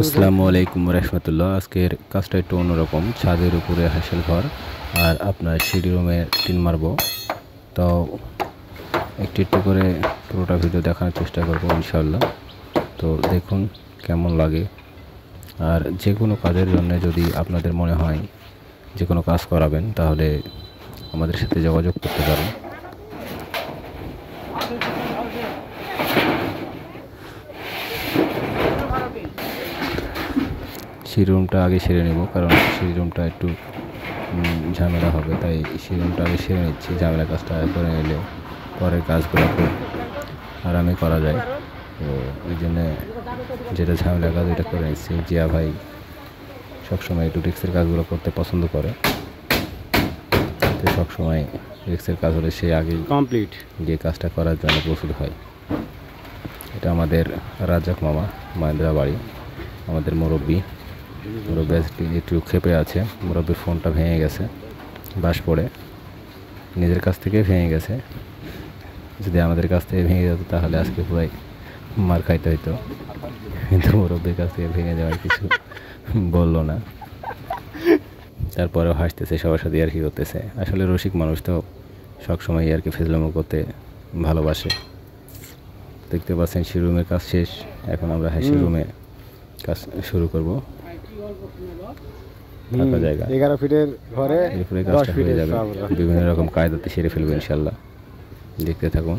আসসালামু আলাইকুম রহমতুল্লাহ। আজকের কাজটা একটু অন্যরকম, ছাদের উপরে হাঁসের ঘর আর আপনার সিঁড়ি রুমে টিন মারবো। তো একটু একটু করে পুরোটা ভিডিও দেখানোর চেষ্টা করবো ইনশাল্লাহ। তো দেখুন কেমন লাগে। আর যে কোনো কাজের জন্য যদি আপনাদের মনে হয় যে কোনো কাজ করাবেন তাহলে আমাদের সাথে যোগাযোগ করতে পারেন। সিঁড়ি রুমটা আগে সেরে নেব, কারণ সিঁড়ি রুমটা একটু ঝামেলা হবে, তাই সিঁড়ি রুমটা আগে সেরে নিচ্ছি। ঝামেলা কাজটা করে নিলে পরের কাজগুলো খুব আরামে করা যায়। তো ওই জন্যে যেটা ঝামেলা কাজ ওইটা করে নিচ্ছি। জিয়া ভাই সবসময় একটু রিক্সের কাজগুলো করতে পছন্দ করে, তো সবসময় রিক্সের কাজ হলে সে আগে কমপ্লিট যে কাজটা করার জন্য প্রস্তুত হয়। এটা আমাদের রাজ্জাক মামা, মাহেন্দ্রা বাড়ি, আমাদের মুরব্বী একটু ক্ষেপে আছে। মুরব্বীর ফোনটা ভেঙে গেছে বাস পড়ে, নিজের কাছ থেকে ভেঙে গেছে। যদি আমাদের কাছ থেকে ভেঙে যেত তাহলে আজকে পুরাই মার খাইতে হইতো, কিন্তু মুরব্বীর কাছ থেকে ভেঙে যাওয়ার কিছু বললো না। তারপরেও হাসতেছে, সবার সাথে আর কি করতেছে। আসলে রসিক মানুষ তো সবসময় আর কি ফেজলামো করতে ভালোবাসে। দেখতে পাচ্ছেন সিঁড়ি রুমের কাজ শেষ, এখন আমরা হাসির রুমে কাজ শুরু করব। ফাঁকা জায়গা 11 ফিটের ঘরে এরপরে কাজটা হয়ে যাবে। বিভিন্ন রকম কায়দাতে সেরে ফেলবো ইনশাল্লাহ, দেখতে থাকুন।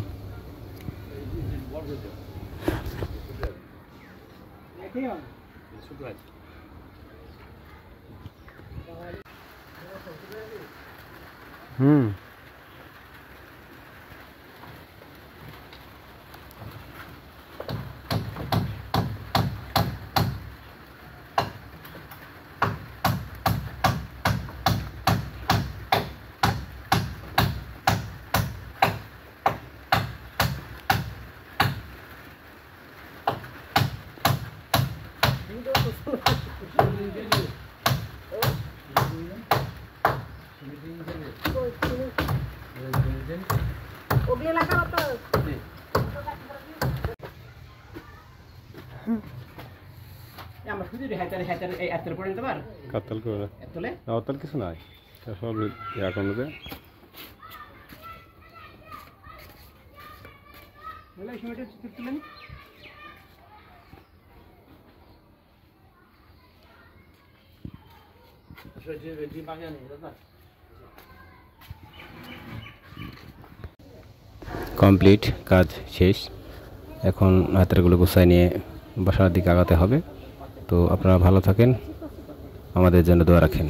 কাতাল করে অতাল কিছু নাই, সব এখন কমপ্লিট, কাজ শেষ। এখন হাতেরগুলো গুছাই নিয়ে বাসার দিকে আগাতে হবে। তো আপনারা ভালো থাকেন, আমাদের জন্য দোয়া রাখেন।